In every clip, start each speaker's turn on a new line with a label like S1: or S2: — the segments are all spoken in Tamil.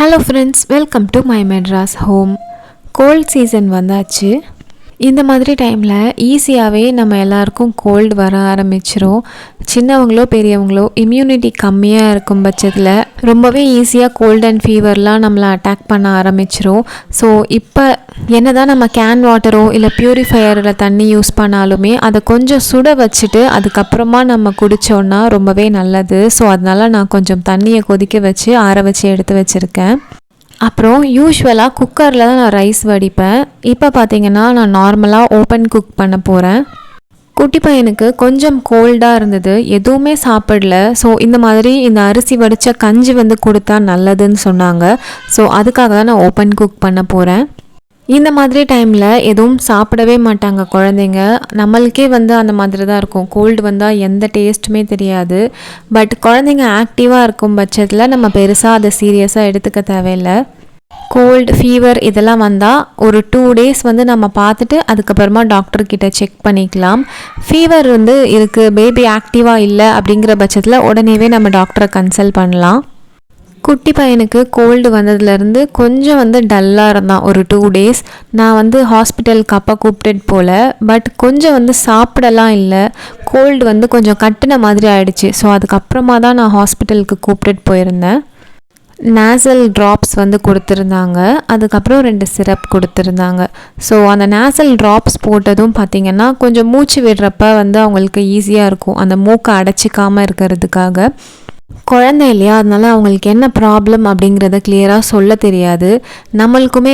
S1: Hello friends, welcome to my Madras home. Cold season வந்தாச்சு. இந்த மாதிரி டைமில் ஈஸியாகவே நம்ம எல்லாருக்கும் கோல்டு வர ஆரம்பிச்சிரும். சின்னவங்களோ பெரியவங்களோ இம்யூனிட்டி கம்மியாக இருக்கும் பட்சத்தில் ரொம்பவே ஈஸியாக கோல்டு அண்ட் ஃபீவர்லாம் நம்மளை அட்டாக் பண்ண ஆரம்பிச்சிரும். ஸோ இப்போ என்ன தான் நம்ம கேன் வாட்டரோ இல்லை ப்யூரிஃபையரில் தண்ணி யூஸ் பண்ணாலுமே அதை கொஞ்சம் சுட வச்சுட்டு அதுக்கப்புறமா நம்ம குடித்தோன்னா ரொம்பவே நல்லது. ஸோ அதனால் நான் கொஞ்சம் தண்ணியை கொதிக்க வச்சு ஆற வச்சு எடுத்து வச்சுருக்கேன். அப்புறம் யூஸ்வலாக குக்கரில் தான் நான் ரைஸ் வடிப்பேன். இப்போ பார்த்திங்கன்னா நான் நார்மலாக ஓப்பன் குக் பண்ண போகிறேன். குட்டி பையனுக்கு கொஞ்சம் கோல்டாக இருந்தது, எதுவுமே சாப்பிடல. ஸோ இந்த மாதிரி இந்த அரிசி வடித்த கஞ்சி கொடுத்தா நல்லதுன்னு சொன்னாங்க. ஸோ அதுக்காக தான் நான் ஓப்பன் குக் பண்ண போகிறேன். இந்த மாதிரி டைமில் எதுவும் சாப்பிடவே மாட்டாங்க குழந்தைங்க. நம்மளுக்கே அந்த மாதிரி தான் இருக்கும். கோல்டு வந்தால் எந்த டேஸ்ட்டுமே தெரியாது. பட் குழந்தைங்க ஆக்டிவாக இருக்கும் பட்சத்தில் நம்ம பெருசாக அதை சீரியஸாக எடுத்துக்க தேவையில்லை. கோல்டு ஃபீவர் இதெல்லாம் வந்தால் ஒரு 2 days நம்ம பார்த்துட்டு அதுக்கப்புறமா டாக்டர்கிட்ட செக் பண்ணிக்கலாம். ஃபீவர் இருக்குது, பேபி ஆக்டிவாக இல்லை அப்படிங்கிற பட்சத்தில் உடனேவே நம்ம டாக்டரை கன்சல்ட் பண்ணலாம். குட்டி பையனுக்கு கோல்டு வந்ததுலேருந்து கொஞ்சம் டல்லாக இருந்தான் ஒரு 2 days. நான் ஹாஸ்பிட்டலுக்கு அப்போ கூப்பிட்டுட்டு போகல. பட் கொஞ்சம் சாப்பிடலாம் இல்லை. கோல்டு கொஞ்சம் கட்டின மாதிரி ஆயிடுச்சு. ஸோ அதுக்கப்புறமா தான் நான் ஹாஸ்பிட்டலுக்கு கூப்பிட்டுட்டு போயிருந்தேன். நேசல் ட்ராப்ஸ் கொடுத்துருந்தாங்க. அதுக்கப்புறம் 2 சிரப் கொடுத்துருந்தாங்க. ஸோ அந்த நேசல் ட்ராப்ஸ் போட்டதும் பார்த்திங்கன்னா கொஞ்சம் மூச்சு விடுறப்ப அவங்களுக்கு ஈஸியாக இருக்கும், அந்த மூக்கை அடைச்சிக்காமல் இருக்கிறதுக்காக. குழந்தை இல்லையா, அதனால அவங்களுக்கு என்ன ப்ராப்ளம் அப்படிங்கிறத கிளியராக சொல்ல தெரியாது. நம்மளுக்குமே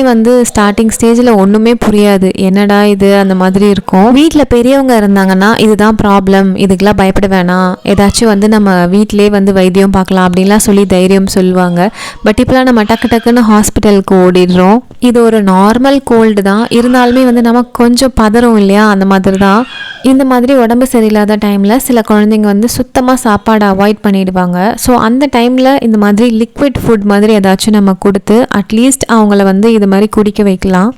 S1: ஸ்டார்டிங் ஸ்டேஜில் ஒன்றுமே புரியாது, என்னடா இது அந்த மாதிரி இருக்கும். வீட்டில் பெரியவங்க இருந்தாங்கன்னா இதுதான் ப்ராப்ளம், இதுக்கெல்லாம் பயப்பட வேணாம், ஏதாச்சும் நம்ம வீட்டிலே வைத்தியம் பார்க்கலாம் அப்படின்லாம் சொல்லி தைரியம் சொல்லுவாங்க. பட் இப்போலாம் நம்ம டக்கு டக்குன்னு ஹாஸ்பிட்டலுக்கு ஓடிடுறோம். இது ஒரு நார்மல் கோல்டு தான், இருந்தாலுமே நமக்கு கொஞ்சம் பதறும் இல்லையா, அந்த மாதிரி தான். இந்த மாதிரி உடம்பு சரியில்லாத டைமில் சில குழந்தைங்க சுத்தமாக சாப்பாடை அவாய்ட் பண்ணிடுவாங்க. ஸோ அந்த டைமில் இந்த மாதிரி லிக்விட் ஃபுட் மாதிரி ஏதாச்சும் நம்ம கொடுத்து அட்லீஸ்ட் அவங்கள இது மாதிரி குடிக்க வைக்கலாம்.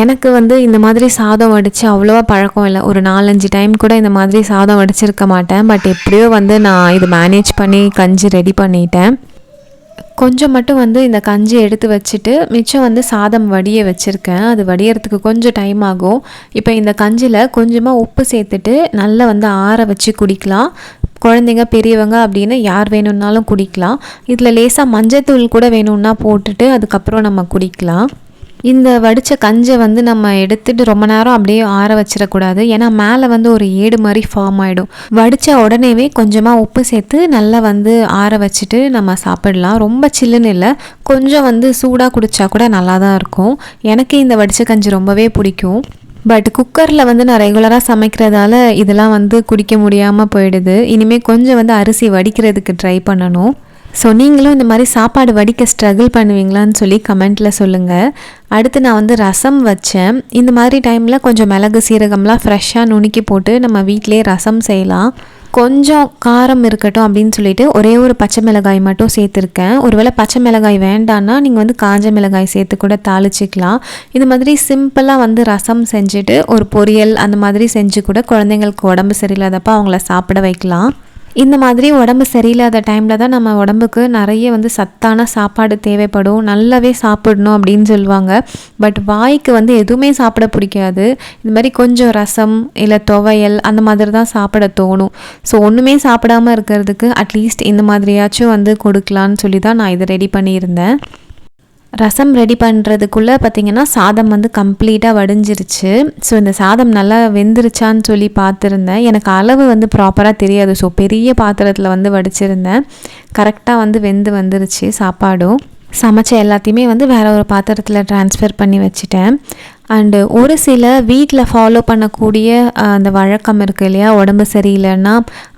S1: எனக்கு இந்த மாதிரி சாதம் வடித்து அவ்வளோவா பழக்கம் இல்லை. ஒரு 4-5 டைம் கூட இந்த மாதிரி சாதம் வடிச்சிருக்க மாட்டேன். பட் எப்படியோ நான் இது மேனேஜ் பண்ணி கஞ்சி ரெடி பண்ணிட்டேன். கொஞ்சம் மட்டும் இந்த கஞ்சி எடுத்து வச்சுட்டு மிச்சம் சாதம் வடிய வச்சுருக்கேன். அது வடியறதுக்கு கொஞ்சம் டைம் ஆகும். இப்போ இந்த கஞ்சியில் கொஞ்சமாக உப்பு சேர்த்துட்டு நல்லா ஆற வச்சு குடிக்கலாம். குழந்தைங்க பெரியவங்க அப்படின்னு யார் வேணும்னாலும் குடிக்கலாம். இதில் லேசாக மஞ்சத்தூள் கூட வேணும்னா போட்டுட்டு அதுக்கப்புறம் நம்ம குடிக்கலாம். இந்த வடித்த கஞ்சை நம்ம எடுத்துகிட்டு ரொம்ப நேரம் அப்படியே ஆற வச்சிடக்கூடாது. ஏன்னா மேலே ஒரு ஏடு மாதிரி ஃபார்ம் ஆகிடும். வடித்த உடனேவே கொஞ்சமாக உப்பு சேர்த்து நல்லா ஆற வச்சுட்டு நம்ம சாப்பிடலாம். ரொம்ப சில்லுன்னு இல்லை, கொஞ்சம் சூடாக குடித்தா கூட நல்லா தான் இருக்கும். எனக்கு இந்த வடித்த கஞ்சி ரொம்பவே பிடிக்கும். பட் குக்கரில் நான் ரெகுலராக சமைக்கிறதால இதெல்லாம் குடிக்க முடியாமல் போயிடுது. இனிமேல் கொஞ்சம் அரிசி வடிக்கிறதுக்கு ட்ரை பண்ணணும். ஸோ நீங்களும் இந்த மாதிரி சாப்பாடு வடிக்க ஸ்ட்ரகிள் பண்ணுவீங்களான்னு சொல்லி கமெண்ட்டில் சொல்லுங்கள். அடுத்து நான் ரசம் வச்சேன். இந்த மாதிரி டைமில் கொஞ்சம் மிளகு சீரகம்லாம் ஃப்ரெஷ்ஷாக நுணுக்கி போட்டு நம்ம வீட்டிலே ரசம் செய்யலாம். கொஞ்சம் காரம் இருக்கட்டும் அப்படின்னு சொல்லிட்டு ஒரே ஒரு பச்சை மிளகாய் மட்டும் சேர்த்துருக்கேன். ஒருவேளை பச்சை மிளகாய் வேண்டான்னா நீங்கள் காஞ்ச மிளகாய் சேர்த்து கூட தாளிச்சிக்கலாம். இது மாதிரி சிம்பிளாக ரசம் செஞ்சுட்டு ஒரு பொரியல் அந்த மாதிரி செஞ்சு கூட குழந்தைங்களுக்கு உடம்பு சரியில்லாதப்போ அவங்கள சாப்பிட வைக்கலாம். இந்த மாதிரி உடம்பு சரியில்லாத டைமில் தான் நம்ம உடம்புக்கு நிறைய சத்தான சாப்பாடு தேவைப்படும். நல்லாவே சாப்பிடணும் அப்படின்னு சொல்லுவாங்க. பட் வாய்க்கு எதுவுமே சாப்பிட பிடிக்காது. இந்த மாதிரி கொஞ்சம் ரசம் இல்லை துவையல் அந்த மாதிரி தான் சாப்பிட தோணும். ஸோ ஒன்றுமே சாப்பிடாமல் இருக்கிறதுக்கு அட்லீஸ்ட் இந்த மாதிரியாச்சும் கொடுக்கலான்னு சொல்லி தான் நான் இதை ரெடி பண்ணியிருந்தேன். ரசம் ரெடி பண்ணுறதுக்குள்ளே பார்த்திங்கன்னா சாதம் கம்ப்ளீட்டாக வடிஞ்சிருச்சு. ஸோ இந்த சாதம் நல்லா வெந்துருச்சான்னு சொல்லி பார்த்துருந்தேன். எனக்கு அளவு ப்ராப்பராக தெரியாது. ஸோ பெரிய பாத்திரத்தில் வடிச்சிருந்தேன். கரெக்டாக வெந்து வந்துருச்சு சாப்பாடும். சமைச்ச எல்லாத்தையுமே வேறு ஒரு பாத்திரத்தில் ட்ரான்ஸ்ஃபர் பண்ணி வச்சுட்டேன். அண்டு ஒரு சில வீட்டில் ஃபாலோ பண்ணக்கூடிய அந்த வழக்கம் இருக்குது இல்லையா, உடம்பு சரியில்லைன்னா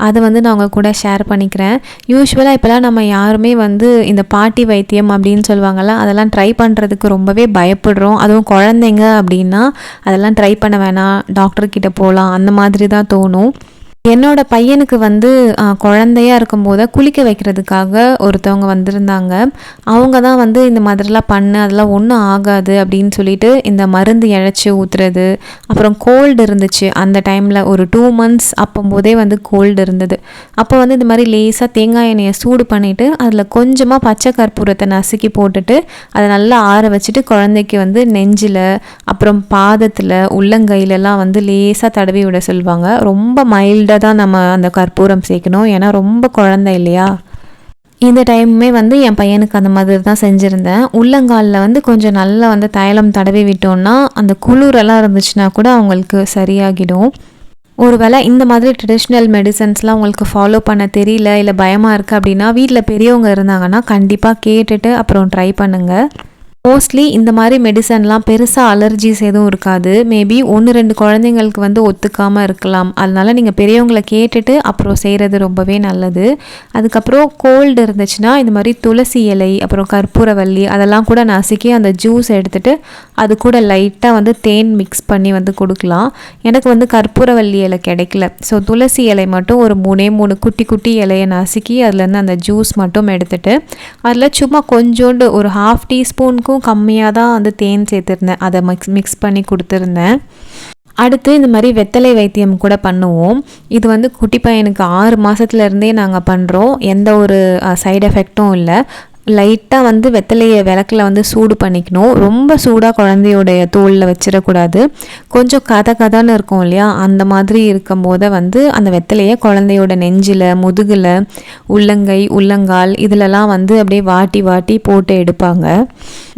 S1: அதை நான் அவங்க கூட ஷேர் பண்ணிக்கிறேன். யூஸ்வலாக இப்போலாம் நம்ம யாருமே இந்த பாட்டி வைத்தியம் அப்படின்னு சொல்லுவாங்கள்ல, அதெல்லாம் ட்ரை பண்ணுறதுக்கு ரொம்பவே பயப்படுறோம். அதுவும் குழந்தைங்க அப்படின்னா அதெல்லாம் ட்ரை பண்ண வேணாம், டாக்டர்கிட்ட போகலாம் அந்த மாதிரி தான் தோணும். என்னோட பையனுக்கு வந்து குழந்தையா இருக்கும்போது குளிக்க வைக்கிறதுக்காக ஒருத்தவங்க வந்திருந்தாங்க. அவங்க தான் வந்து இந்த மாதிரிலாம் பண்ணு, அதெல்லாம் ஒன்றும் ஆகாது அப்படின்னு சொல்லிட்டு இந்த மருந்து இழைச்சி ஊற்றுறது. அப்புறம் கோல்டு இருந்துச்சு அந்த டைமில், ஒரு 2 months அப்போம்போதே வந்து கோல்டு இருந்தது. அப்போ வந்து இந்த மாதிரி லேசாக தேங்காய் எண்ணெயை சூடு பண்ணிவிட்டு அதில் கொஞ்சமாக பச்சை கற்பூரத்தை நசுக்கி போட்டுட்டு அதை நல்லா ஆற வச்சுட்டு குழந்தைக்கு வந்து நெஞ்சில் அப்புறம் பாதத்தில் உள்ளங்கையிலலாம் வந்து லேசாக தடவி விட சொல்லுவாங்க. ரொம்ப மைல்டாக தான் நம்ம அந்த கற்பூரம் சேர்க்கணும், ஏன்னா ரொம்ப குழந்தை இல்லையா. இந்த டைமுமே வந்து என் பையனுக்கு அந்த மாதிரி தான் செஞ்சுருந்தேன். உள்ளங்காலில் வந்து கொஞ்சம் நல்லா வந்து தைலம் தடவி விட்டோன்னா அந்த குளிரெல்லாம் இருந்துச்சுன்னா கூட அவங்களுக்கு சரியாகிடும். ஒருவேளை இந்த மாதிரி ட்ரெடிஷ்னல் மெடிசன்ஸ்லாம் உங்களுக்கு ஃபாலோ பண்ண தெரியல, இல்லை பயமாக இருக்குது அப்படின்னா வீட்டில் பெரியவங்க இருந்தாங்கன்னா கண்டிப்பாக கேட்டுட்டு அப்புறம் ட்ரை பண்ணுங்கள். மோஸ்ட்லி இந்த மாதிரி மெடிசன்லாம் பெருசாக அலர்ஜிஸ் எதுவும் இருக்காது. மேபி 1-2 குழந்தைங்களுக்கு வந்து ஒத்துக்காமல் இருக்கலாம். அதனால நீங்கள் பெரியவங்களை கேட்டுட்டு அப்புறம் செய்கிறது ரொம்பவே நல்லது. அதுக்கப்புறம் கோல்டு இருந்துச்சுன்னா இந்த மாதிரி துளசி இலை அப்புறம் கற்பூரவல்லி அதெல்லாம் கூட நசுக்கி அந்த ஜூஸ் எடுத்துகிட்டு அது கூட லைட்டாக வந்து தேன் மிக்ஸ் பண்ணி வந்து கொடுக்கலாம். எனக்கு வந்து கற்பூரவல்லி இலை கிடைக்கல, ஸோ துளசி இலை மட்டும் ஒரு 3 குட்டி குட்டி இலையை நசுக்கி அதுலேருந்து அந்த ஜூஸ் மட்டும் எடுத்துகிட்டு அதில் சும்மா கொஞ்சோண்டு ஒரு 1/2 டீஸ்பூனுக்கும் கம்மியாக தான் வந்து தேன் சேர்த்துருந்தேன். அதை மிக்ஸ் பண்ணி கொடுத்துருந்தேன். அடுத்து இந்த மாதிரி வெத்தலை வைத்தியம் கூட பண்ணுவோம். இது வந்து குட்டி பையனுக்கு 6 மாதத்துலேருந்தே நாங்கள் பண்ணுறோம். எந்த ஒரு சைடு எஃபெக்டும் இல்லை. லைட்டாக வந்து வெத்தலையை விளக்கில் வந்து சூடு பண்ணிக்கணும். ரொம்ப சூடாக குழந்தையோடைய தோலில் வச்சிடக்கூடாது. கொஞ்சம் கதன்னு இருக்கும் இல்லையா, அந்த மாதிரி இருக்கும் போது வந்து அந்த வெத்தலையை குழந்தையோட நெஞ்சில், முதுகில், உள்ளங்கை, உள்ளங்கால் இதிலலாம் வந்து அப்படியே வாட்டி வாட்டி போட்டு எடுப்பாங்க.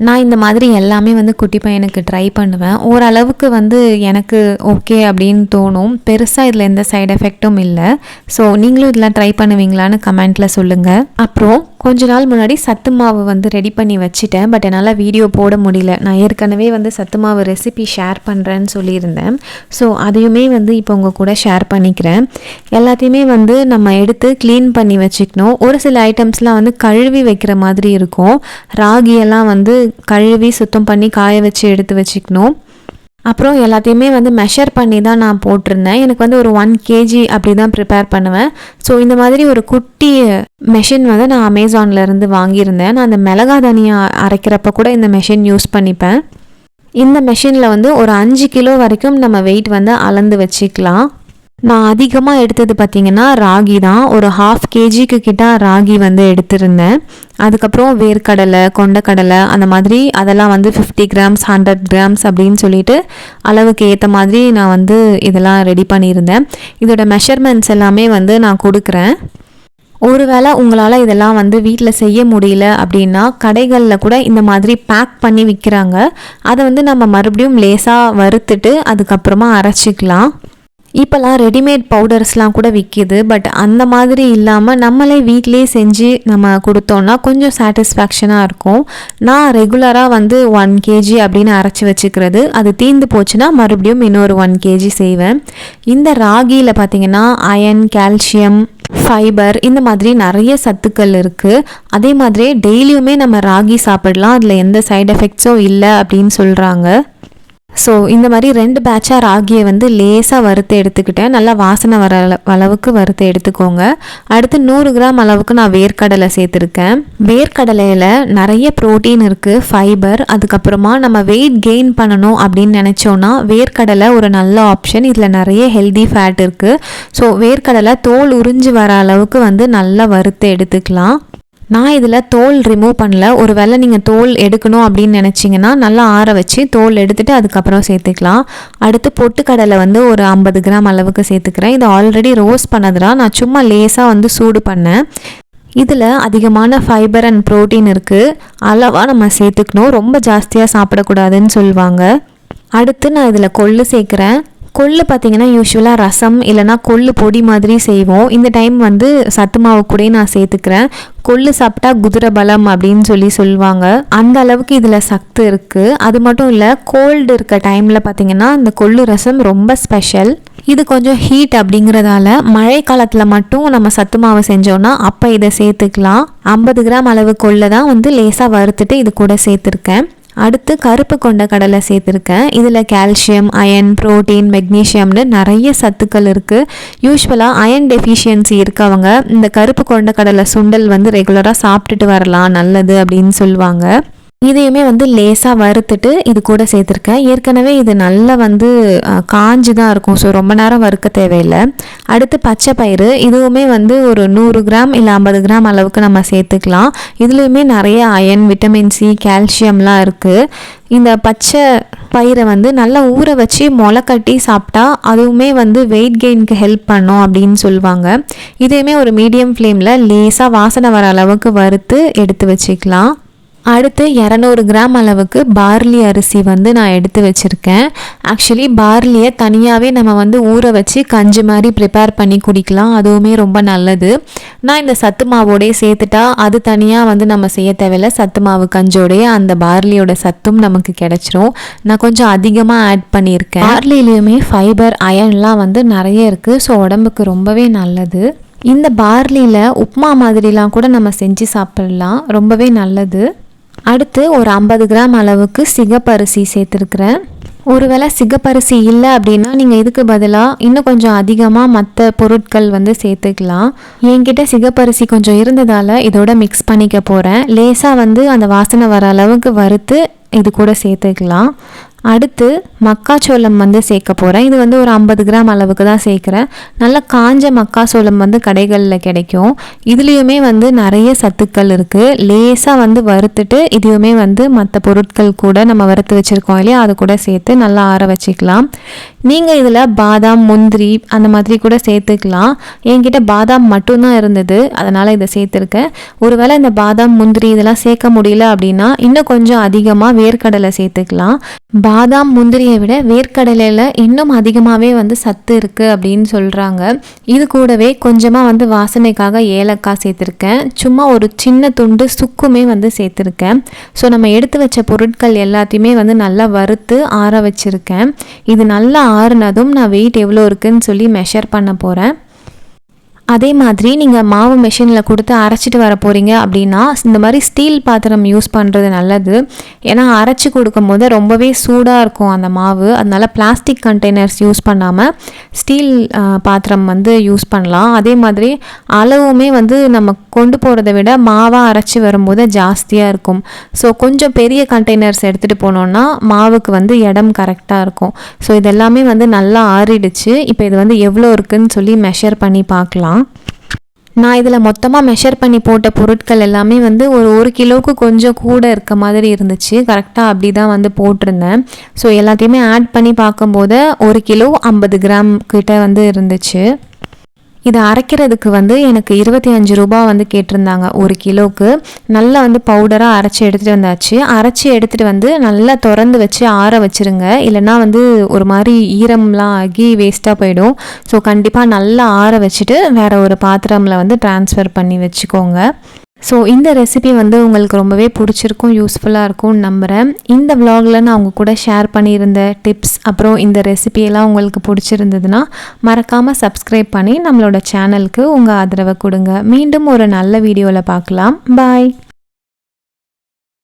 S1: நான் இந்த மாதிரி எல்லாமே வந்து குட்டி பையனுக்கு ட்ரை பண்ணுவேன். ஓரளவுக்கு வந்து எனக்கு ஓகே அப்படின்னு தோணும். பெருசாக இதில் எந்த சைடு எஃபெக்டும் இல்லை. ஸோ நீங்களும் இதெல்லாம் ட்ரை பண்ணுவீங்களான்னு கமெண்ட்டில் சொல்லுங்கள். அப்புறம் கொஞ்ச நாள் முன்னாடி சத்து மாவு வந்து ரெடி பண்ணி வச்சுட்டேன். பட் என்னால் வீடியோ போட முடியல. நான் ஏற்கனவே வந்து சத்து மாவு ரெசிபி ஷேர் பண்ணுறேன்னு சொல்லியிருந்தேன். ஸோ அதையுமே வந்து இப்போ உங்கள் கூட ஷேர் பண்ணிக்கிறேன். எல்லாத்தையுமே வந்து நம்ம எடுத்து க்ளீன் பண்ணி வச்சுக்கணும். ஒரு சில ஐட்டம்ஸ்லாம் வந்து கழுவி வைக்கிற மாதிரி இருக்கும். ராகியெல்லாம் வந்து கழுவி சுத்தம் பண்ணி காய வச்சு எடுத்து வச்சுக்கணும். அப்புறம் எல்லாத்தையுமே வந்து மெஷர் பண்ணி தான் நான் போட்டிருந்தேன். எனக்கு வந்து ஒரு 1 kg அப்படி தான் ப்ரிப்பேர் பண்ணுவேன். ஸோ இந்த மாதிரி ஒரு குட்டி மெஷின் வந்து நான் அமேசான்லேருந்து வாங்கியிருந்தேன். நான் அந்த மிளகா தனியா அரைக்கிறப்ப கூட இந்த மெஷின் யூஸ் பண்ணிப்பேன். இந்த மெஷினில் வந்து ஒரு 5 கிலோ வரைக்கும் நம்ம வெயிட் வந்து அளந்து வச்சுக்கலாம். நான் அதிகமாக எடுத்தது பார்த்திங்கன்னா ராகி தான். ஒரு 1/2 kg கிட்ட ராகி வந்து எடுத்திருந்தேன். அதுக்கப்புறம் வேர்க்கடலை, கொண்டக்கடலை அந்த மாதிரி அதெல்லாம் வந்து 50 grams 100 grams அப்படின்னு சொல்லிட்டு அளவுக்கு ஏற்ற மாதிரி நான் வந்து இதெல்லாம் ரெடி பண்ணியிருந்தேன். இதோட மெஷர்மெண்ட்ஸ் எல்லாமே வந்து நான் கொடுக்குறேன். ஒருவேளை உங்களால் இதெல்லாம் வந்து வீட்டில் செய்ய முடியல அப்படின்னா கடைகளில் கூட இந்த மாதிரி பேக் பண்ணி விற்கிறாங்க. அதை வந்து நம்ம மறுபடியும் லேசாக வறுத்துட்டு அதுக்கப்புறமா அரைச்சிக்கலாம். இப்போல்லாம் ரெடிமேட் பவுடர்ஸ்லாம் கூட விற்கிது. பட் அந்த மாதிரி இல்லாமல் நம்மளே வீட்டிலே செஞ்சு நம்ம கொடுத்தோன்னா கொஞ்சம் சாட்டிஸ்ஃபேக்ஷனாக இருக்கும். நான் ரெகுலராக வந்து 1 kg அப்படின்னு அரைச்சி வச்சுக்கிறது. அது தீர்ந்து போச்சுன்னா மறுபடியும் இன்னொரு 1 kg செய்வேன். இந்த ராகியில் பார்த்திங்கன்னா அயன், கால்சியம், ஃபைபர் இந்த மாதிரி நிறைய சத்துக்கள் இருக்குது. அதே மாதிரி டெய்லியுமே நம்ம ராகி சாப்பிடலாம். அதில் எந்த சைடு எஃபெக்ட்ஸும் இல்லை அப்படின்னு சொல்கிறாங்க. ஸோ இந்த மாதிரி 2 பேட்சாக ராகியை வந்து லேசாக வறுத்து எடுத்துக்கிட்டேன். நல்லா வாசனை வர அளவுக்கு வறுத்து எடுத்துக்கோங்க. அடுத்து 100 கிராம் அளவுக்கு நான் வேர்க்கடலை சேர்த்துருக்கேன். வேர்க்கடலையில் நிறைய ப்ரோட்டீன் இருக்குது, ஃபைபர். அதுக்கப்புறமா நம்ம வெயிட் கெயின் பண்ணணும் அப்படின்னு நினச்சோன்னா வேர்க்கடலை ஒரு நல்ல ஆப்ஷன். இதில் நிறைய ஹெல்தி ஃபேட் இருக்குது. ஸோ வேர்க்கடலை தோல் உறிஞ்சி வர அளவுக்கு வந்து நல்லா வறுத்து எடுத்துக்கலாம். நான் இதில் தோல் ரிமூவ் பண்ணல. ஒரு வேளை நீங்கள் தோல் எடுக்கணும் அப்படின்னு நினச்சிங்கன்னா நல்லா ஆற வச்சு தோல் எடுத்துகிட்டு அதுக்கப்புறம் சேர்த்துக்கலாம். அடுத்து பொட்டுக்கடலை வந்து ஒரு 50 கிராம் அளவுக்கு சேர்த்துக்கிறேன். இது ஆல்ரெடி ரோஸ்ட் பண்ணதுனா நான் சும்மா லேசாக வந்து சூடு பண்ணேன். இதில் அதிகமான ஃபைபர் அண்ட் ப்ரோட்டீன் இருக்குது. அளவாக நம்ம சேர்த்துக்கணும். ரொம்ப ஜாஸ்தியாக சாப்பிடக்கூடாதுன்னு சொல்லுவாங்க. அடுத்து நான் இதில் கொள்ளு சேர்க்குறேன். கொள்ளு பார்த்திங்கன்னா யூஸ்வலாக ரசம் இல்லைனா கொள்ளு பொடி மாதிரி செய்வோம். இந்த டைம் வந்து சத்து மாவு கூட நான் சேர்த்துக்கிறேன். கொள்ளு சாப்பிட்டா குதிரை பலம் அப்படின்னு சொல்லுவாங்க. அந்த அளவுக்கு இதில் சத்து இருக்குது. அது மட்டும் இல்லை, கோல்டு இருக்க டைமில் பார்த்திங்கன்னா இந்த கொள்ளு ரசம் ரொம்ப ஸ்பெஷல். இது கொஞ்சம் ஹீட் அப்படிங்கிறதால மழை காலத்தில் மட்டும் நம்ம சத்து மாவு செஞ்சோன்னா அப்போ இதை சேர்த்துக்கலாம். 50 கிராம் அளவு கொள்ளை தான் வந்து லேசாக வறுத்துட்டு இது கூட சேர்த்துருக்கேன். அடுத்து கருப்பு கொண்ட கடலை சேர்த்துருக்கேன். இதில் கால்சியம், அயன், புரோட்டீன், மெக்னீஷியம்னு நிறைய சத்துக்கள் இருக்குது. யூஸ்வலாக அயன் டெஃபிஷியன்சி இருக்கவங்க இந்த கருப்பு கொண்ட கடலை சுண்டல் வந்து ரெகுலராக சாப்பிட்டுட்டு வரலாம், நல்லது அப்படின்னு சொல்லுவாங்க. இதையுமே வந்து லேசாக வறுத்துட்டு இது கூட சேர்த்துருக்கேன். ஏற்கனவே இது நல்லா வந்து காஞ்சி தான் இருக்கும், ஸோ ரொம்ப நேரம் வறுக்க தேவையில்லை. அடுத்து பச்சை பயிறு, இதுவுமே வந்து ஒரு 100 கிராம் இல்லை 50 கிராம் அளவுக்கு நம்ம சேர்த்துக்கலாம். இதுலேயுமே நிறைய அயன், விட்டமின் சி, கால்சியம்லாம் இருக்குது. இந்த பச்சை பயிரை வந்து நல்லா ஊற வச்சு முளை கட்டி சாப்பிட்டா அதுவுமே வந்து வெயிட் கெயினுக்கு ஹெல்ப் பண்ணும் அப்படின்னு சொல்லுவாங்க. இதையுமே ஒரு மீடியம் ஃப்ளேமில் லேசாக வாசனை வர அளவுக்கு வறுத்து எடுத்து வச்சுக்கலாம். அடுத்து 200 கிராம் அளவுக்கு பார்லி அரிசி வந்து நான் எடுத்து வச்சுருக்கேன். ஆக்சுவலி பார்லியை தனியாகவே நம்ம வந்து ஊற வச்சு கஞ்சி மாதிரி ப்ரிப்பேர் பண்ணி குடிக்கலாம், அதுவுமே ரொம்ப நல்லது. நான் இந்த சத்து மாவோடையே சேர்த்துட்டா அது தனியாக வந்து நம்ம செய்ய தேவையில்லை, சத்து மாவு கஞ்சோடைய அந்த பார்லியோட சத்தும் நமக்கு கிடைச்சிரும். நான் கொஞ்சம் அதிகமாக ஆட் பண்ணியிருக்கேன். பார்லிலையுமே ஃபைபர், அயன்லாம் வந்து நிறைய இருக்குது, ஸோ உடம்புக்கு ரொம்பவே நல்லது. இந்த பார்லியில் உப்புமா மாதிரிலாம் கூட நம்ம செஞ்சு சாப்பிடலாம், ரொம்பவே நல்லது. அடுத்து ஒரு 50 கிராம் அளவுக்கு சிகப்பரிசி சேர்த்துருக்குறேன். ஒருவேளை சிகப்பரிசி இல்லை அப்படின்னா நீங்கள் இதுக்கு பதிலாக இன்னும் கொஞ்சம் அதிகமாக மற்ற பொருட்கள் வந்து சேர்த்துக்கலாம். என்கிட்ட சிகப்பரிசி கொஞ்சம் இருந்ததால் இதோட மிக்ஸ் பண்ணிக்க போகிறேன். லேசாக வந்து அந்த வாசனை வர அளவுக்கு வறுத்து இது கூட சேர்த்துக்கலாம். அடுத்து மக்காச்சோளம் வந்து சேர்க்க போகிறேன். இது வந்து ஒரு 50 கிராம் அளவுக்கு தான் சேர்க்குறேன். நல்லா காஞ்ச மக்காச்சோளம் வந்து கடைகளில் கிடைக்கும். இதுலேயுமே வந்து நிறைய சத்துக்கள் இருக்குது. லேசாக வந்து வறுத்துட்டு இதையுமே வந்து மற்ற பொருட்கள் கூட நம்ம வறுத்து வச்சுருக்கோம் இல்லையா, அது கூட சேர்த்து நல்லா ஆற வச்சுக்கலாம். நீங்கள் இதில் பாதாம், முந்திரி அந்த மாதிரி கூட சேர்த்துக்கலாம். என்கிட்ட பாதாம் மட்டும்தான் இருந்தது, அதனால் இதை சேர்த்துருக்கேன். ஒருவேளை இந்த பாதாம், முந்திரி இதெல்லாம் சேர்க்க முடியல அப்படின்னா இன்னும் கொஞ்சம் அதிகமாக வேர்க்கடலை சேர்த்துக்கலாம். பாதாம், முந்திரியை விட வேர்க்கடலையில் இன்னும் அதிகமாகவே வந்து சத்து இருக்குது அப்படின்னு சொல்கிறாங்க. இது கூடவே கொஞ்சமாக வந்து வாசனைக்காக ஏலக்காய் சேர்த்துருக்கேன். சும்மா ஒரு சின்ன துண்டு சுக்குமே வந்து சேர்த்துருக்கேன். ஸோ நம்ம எடுத்து வச்ச பொருட்கள் எல்லாத்தையுமே வந்து நல்லா வறுத்து ஆற வச்சுருக்கேன். இது நல்லா ஆறுனதும் நான் வெயிட் எவ்வளோ இருக்குதுன்னு சொல்லி மெஷர் பண்ண போகிறேன். அதே மாதிரி நீங்கள் மாவு மெஷினில் கொடுத்து அரைச்சிட்டு வர போகிறீங்க அப்படின்னா இந்த மாதிரி ஸ்டீல் பாத்திரம் யூஸ் பண்ணுறது நல்லது. ஏன்னா அரைச்சி கொடுக்கும் போது ரொம்பவே சூடாக இருக்கும் அந்த மாவு, அதனால பிளாஸ்டிக் கண்டெய்னர்ஸ் யூஸ் பண்ணாமல் ஸ்டீல் பாத்திரம் வந்து யூஸ் பண்ணலாம். அதே மாதிரி அளவுமே வந்து நம்ம கொண்டு போகிறத விட மாவாக அரைச்சி வரும்போது ஜாஸ்தியாக இருக்கும். ஸோ கொஞ்சம் பெரிய கண்டெய்னர்ஸ் எடுத்துகிட்டு போனோன்னா மாவுக்கு வந்து இடம் கரெக்டாக இருக்கும். ஸோ இதெல்லாமே வந்து நல்லா ஆறிடுச்சு. இப்போ இது வந்து எவ்வளோ இருக்குதுன்னு சொல்லி மெஷர் பண்ணி பார்க்கலாம். நான் இதில் மொத்தமாக மெஷர் பண்ணி போட்ட பொருட்கள் எல்லாமே வந்து ஒரு கிலோவுக்கு கொஞ்சம் கூட இருக்க மாதிரி இருந்துச்சு. கரெக்டாக அப்படி தான் வந்து போட்டிருந்தேன். ஸோ எல்லாத்தையுமே ஆட் பண்ணி பார்க்கும்போது 1 கிலோ 50 கிராம் கிட்ட வந்து இருந்துச்சு. இதை அரைக்கிறதுக்கு வந்து எனக்கு 25 ரூபா வந்து கேட்டிருந்தாங்க 1 கிலோவுக்கு. நல்லா வந்து பவுடராக அரைச்சி எடுத்துகிட்டு வந்தாச்சு. அரைச்சி எடுத்துகிட்டு வந்து நல்லா திறந்து வச்சு ஆற வச்சுருங்க, இல்லைனா வந்து ஒரு மாதிரி ஈரம்லாம் ஆகி வேஸ்ட்டாக போயிடும். ஸோ கண்டிப்பாக நல்லா ஆற வச்சுட்டு வேறு ஒரு பாத்திரமில் வந்து ட்ரான்ஸ்ஃபர் பண்ணி வச்சுக்கோங்க. ஸோ இந்த ரெசிபி வந்து உங்களுக்கு ரொம்பவே பிடிச்சிருக்கும், யூஸ்ஃபுல்லாக இருக்கும்னு நம்புகிறேன். இந்த விலாகில் நான் உங்கள் கூட ஷேர் பண்ணியிருந்த டிப்ஸ் அப்புறம் இந்த ரெசிபியெல்லாம் உங்களுக்கு பிடிச்சிருந்ததுன்னா மறக்காமல் சப்ஸ்கிரைப் பண்ணி நம்மளோட சேனலுக்கு உங்கள் ஆதரவை கொடுங்க. மீண்டும் ஒரு நல்ல வீடியோவில் பார்க்கலாம். பாய்.